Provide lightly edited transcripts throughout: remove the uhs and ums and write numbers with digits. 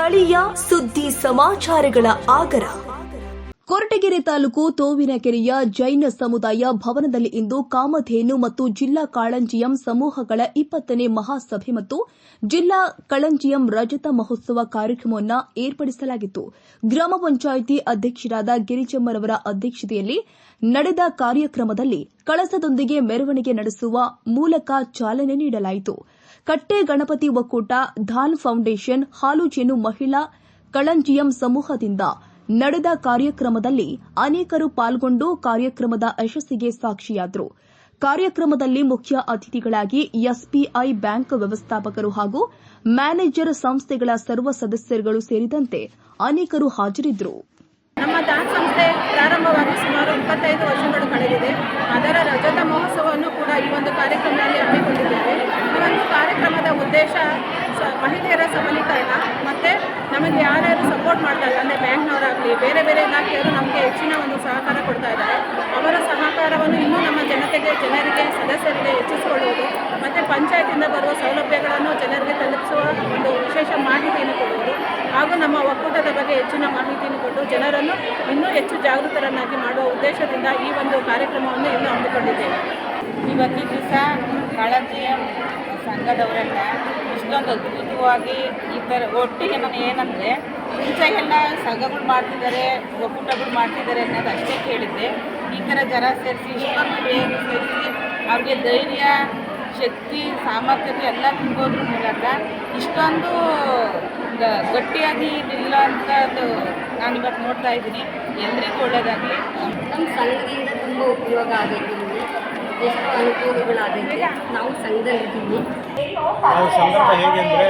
ಸ್ಥಳೀಯ ಸುದ್ದಿ ಸಮಾಚಾರಗಳ ಆಗರ. ಕೊರಟಗೆರೆ ತಾಲೂಕು ತೋವಿನಕೆರೆಯ ಜೈನ ಸಮುದಾಯ ಭವನದಲ್ಲಿ ಇಂದು ಕಾಮಧೇನು ಮತ್ತು ಜಿಲ್ಲಾ ಕಾಳಂಜಿಯಂ ಸಮೂಹಗಳ 20ನೇ ಮಹಾಸಭೆ ಮತ್ತು ಜಿಲ್ಲಾ ಕಳಂಜಿಯಂ ರಜತ ಮಹೋತ್ಸವ ಕಾರ್ಯಕ್ರಮವನ್ನು ಏರ್ಪಡಿಸಲಾಗಿತ್ತು. ಗ್ರಾಮ ಪಂಚಾಯಿತಿ ಅಧ್ಯಕ್ಷರಾದ ಗಿರಿಜಮ್ಮರವರ ಅಧ್ಯಕ್ಷತೆಯಲ್ಲಿ ನಡೆದ ಕಾರ್ಯಕ್ರಮದಲ್ಲಿ ಕಳಸದೊಂದಿಗೆ ಮೆರವಣಿಗೆ ನಡೆಸುವ ಮೂಲಕ ಚಾಲನೆ ನೀಡಲಾಯಿತು. ಕಟ್ಟೆ ಗಣಪತಿ ಒಕ್ಕೂಟ, ಧಾನ್ ಫೌಂಡೇಶನ್, ಹಾಲುಜೇನು ಮಹಿಳಾ ಕಳಂಜಿಯಂ ಸಮೂಹದಿಂದ ನಡೆದ ಕಾರ್ಯಕ್ರಮದಲ್ಲಿ ಅನೇಕರು ಪಾಲ್ಗೊಂಡು ಕಾರ್ಯಕ್ರಮದ ಯಶಸ್ಸಿಗೆ ಸಾಕ್ಷಿಯಾದರು. ಕಾರ್ಯಕ್ರಮದಲ್ಲಿ ಮುಖ್ಯ ಅತಿಥಿಗಳಾಗಿ ಎಸ್ಬಿಐ ಬ್ಯಾಂಕ್ ವ್ಯವಸ್ಥಾಪಕರು ಹಾಗೂ ಮ್ಯಾನೇಜರ್, ಸಂಸ್ಥೆಗಳ ಸರ್ವ ಸದಸ್ಯರುಗಳು ಸೇರಿದಂತೆ ಅನೇಕರು ಹಾಜರಿದ್ದರು. ನಮ್ಮ ದಾನ್ ಸಂಸ್ಥೆ ಪ್ರಾರಂಭವಾಗಿ ಸುಮಾರು 25 ವರ್ಷಗಳು ಕಳೆದಿದೆ. ಅದರ ರಜತ ಮಹೋತ್ಸವವನ್ನು ಕೂಡ ಈ ಒಂದು ಕಾರ್ಯಕ್ರಮದಲ್ಲಿ ಹಮ್ಮಿಕೊಂಡಿದ್ದೇವೆ. ಈ ಒಂದು ಕಾರ್ಯಕ್ರಮದ ಉದ್ದೇಶ ಮಹಿಳೆಯರ ಸಬಲೀಕರಣ ಮತ್ತು ನಮಗೆ ಯಾರ್ಯಾರು ಸಪೋರ್ಟ್ ಮಾಡ್ತಾರೆ, ಅಂದರೆ ಬ್ಯಾಂಕ್ನವರಾಗಲಿ ಬೇರೆ ಬೇರೆ ಇಲಾಖೆಯವರು ನಮಗೆ ಹೆಚ್ಚಿನ ಒಂದು ಸಹಕಾರ ಕೊಡ್ತಾ ಇದ್ದಾರೆ. ಅವರ ಸಹಕಾರವನ್ನು ಇನ್ನೂ ನಮ್ಮ ಜನರಿಗೆ ಸದಸ್ಯರಿಗೆ ಹೆಚ್ಚಿಸಿಕೊಳ್ಳುವುದು ಮತ್ತು ಪಂಚಾಯತಿಂದ ಬರುವ ಸೌಲಭ್ಯಗಳನ್ನು ಜನರಿಗೆ ತಲುಪಿಸುವ ಒಂದು ವಿಶೇಷ ಮಾಹಿತಿಯನ್ನು ಕೊಡುವುದು ಹಾಗೂ ನಮ್ಮ ಒಕ್ಕೂಟದ ಬಗ್ಗೆ ಹೆಚ್ಚಿನ ಮಾಹಿತಿಯನ್ನು ಕೊಟ್ಟು ಜನರನ್ನು ಇನ್ನೂ ಹೆಚ್ಚು ಜಾಗೃತರನ್ನಾಗಿ ಮಾಡುವ ಉದ್ದೇಶದಿಂದ ಈ ಒಂದು ಕಾರ್ಯಕ್ರಮವನ್ನು ಇನ್ನೂ ಹಮ್ಮಿಕೊಂಡಿದ್ದೇವೆ. ಇವತ್ತಿನ ದಿವಸ ಕಾಳಂಜಿಯಂ ಸಂಘದವರೆಲ್ಲ ಇಷ್ಟೊಂದು ಅದ್ಭುತವಾಗಿ ಈ ಥರ ಒಟ್ಟಿಗೆ ನಾನು ಏನಂದರೆ ಮುಂಚೆ ಎಲ್ಲ ಸಂಘಗಳು ಮಾಡ್ತಿದ್ದಾರೆ, ಒಕ್ಕೂಟಗಳು ಮಾಡ್ತಿದ್ದಾರೆ ಅನ್ನೋದು ಅಷ್ಟೇ ಕೇಳಿದ್ದೆ. ಈ ಥರ ಜನ ಸೇರಿಸಿ ಇಷ್ಟೊಂದು ಬೇಗ ಸೇರಿಸಿ ಅವ್ರಿಗೆ ಧೈರ್ಯ, ಶಕ್ತಿ, ಸಾಮರ್ಥ್ಯತೆ ಎಲ್ಲ ತುಂಬೋದ್ರ ಮೂಲಕ ಇಷ್ಟೊಂದು ಗಟ್ಟಿಯಾಗಿ ನಿಲ್ಲುವಂಥದ್ದು ನಾನು ಇವತ್ತು ನೋಡ್ತಾ ಇದ್ದೀನಿ. ಎಲ್ಲರಿಗೂ ಒಳ್ಳೆಯದಾಗಲಿ. ನಮ್ಮ ಸಂಘದಿಂದ ತುಂಬ ಉಪಯೋಗ ಆಗೈತೆ, ಎಷ್ಟು ಅನುಕೂಲಗಳಾಗೈತೆ. ನಾವು ಸಂಘದಲ್ಲಿದ್ದೀವಿ. ನಾವು ಸಂದರ್ಭ ಹೇಗೆ ಅಂದರೆ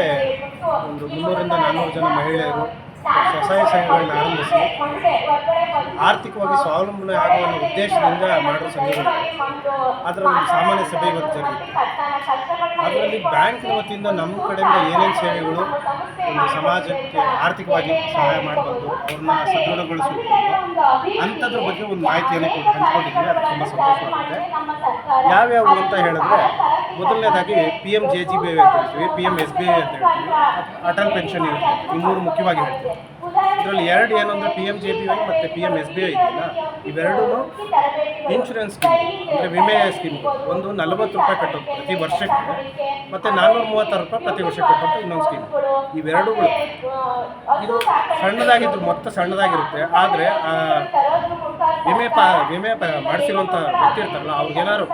ಒಂದು 300-400 ಜನ ಮಹಿಳೆಯರು ಸ್ವಸಹಾಯ ಸಂಘಗಳನ್ನ ಆರಂಭಿಸಿ ಆರ್ಥಿಕವಾಗಿ ಸ್ವಾವಲಂಬನೆ ಆಗುವ ಉದ್ದೇಶದಿಂದ ಮಾಡುವ ಸಂಘಗಳು. ಅದರ ಒಂದು ಸಾಮಾನ್ಯ ಸಭೆ ಇವತ್ತು ಜರುಗಿತ್ತು. ಅದರಲ್ಲಿ ಬ್ಯಾಂಕಿನ ವತಿಯಿಂದ ನಮ್ಮ ಕಡೆಯಿಂದ ಏನೇನು ಸೇವೆಗಳು ಒಂದು ಸಮಾಜಕ್ಕೆ ಆರ್ಥಿಕವಾಗಿ ಸಹಾಯ ಮಾಡಬಹುದು, ಅವ್ರನ್ನ ಸದೃಢಗೊಳಿಸಬಹುದು ಅಂಥದ್ರ ಬಗ್ಗೆ ಒಂದು ಮಾಹಿತಿಯನ್ನು ಹಂಚ್ಕೊಂಡಿದ್ದೀವಿ. ಅದು ತುಂಬ ಸಂತೋಷವಾಗುತ್ತೆ. ಯಾವ್ಯಾವು ಅಂತ ಹೇಳಿದ್ರೆ, ಮೊದಲನೇದಾಗಿ PMJGB ಅಂತ ಹೇಳ್ತೀವಿ, PMSBI ಅಂತ ಹೇಳ್ತೀವಿ, ಅಟಲ್ ಪೆನ್ಷನ್ ಇರುತ್ತೆ. ಈ ಮೂರು ಮುಖ್ಯವಾಗಿ ಹೇಳ್ತೀವಿ. ಇದರಲ್ಲಿ ಎರಡು ಏನಂದರೆ PMJBY ಮತ್ತು PMSBI ಇದೆಯಲ್ಲ, ಇವೆರಡೂ ಇನ್ಶೂರೆನ್ಸ್ ಸ್ಕೀಮ್, ಅಂದರೆ ವಿಮೆಯ ಸ್ಕೀಮ್. ಒಂದು 40 ರೂಪಾಯಿ ಕಟ್ಟೋದು ಪ್ರತಿ ವರ್ಷಕ್ಕೆ, ಮತ್ತು 436 ರೂಪಾಯಿ ಪ್ರತಿ ವರ್ಷ ಕಟ್ಟೋದು ಇನ್ನೊಂದು ಸ್ಕೀಮ್. ಇವೆರಡೂಗಳು ಇದು ಸಣ್ಣದಾಗಿದ್ರು, ಮೊತ್ತ ಸಣ್ಣದಾಗಿರುತ್ತೆ. ಆದರೆ ವಿಮೆ ಮಾಡಿಸಿರುವಂಥ ವ್ಯಕ್ತಿ ಇರ್ತಾರಲ್ಲ, ಅವ್ರಿಗೇನಾದ್ರು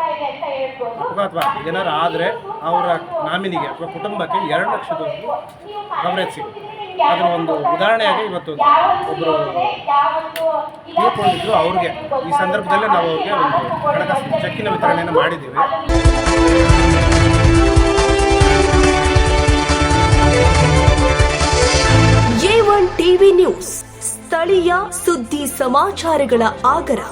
ಅಪಘಾತ ಏನಾರು ಆದರೆ ಅವರ ನಾಮಿನಿಗೆ ಅಥವಾ ಕುಟುಂಬಕ್ಕೆ 2 ಲಕ್ಷದವರೆಗೂ ಕವರೇಜ್ ಸಿಗುತ್ತೆ. ಅದರ ಒಂದು ಉದಾಹರಣೆಯಾಗಿ ಇವತ್ತು ಒಬ್ಬರು ತೀರ್ಕೊಂಡಿದ್ರು. ಅವ್ರಿಗೆ ಈ ಸಂದರ್ಭದಲ್ಲೇ ನಾವು ಅವ್ರಿಗೆ ಒಂದು ಹಣಕಾಸು ಚೆಕ್ಕಿನ ವಿತರಣೆಯನ್ನು ಮಾಡಿದ್ದೀವಿ. A1 ಟಿವಿ ನ್ಯೂಸ್, ಸ್ಥಳೀಯ ಸುದ್ದಿ ಸಮಾಚಾರಗಳ ಆಗರ.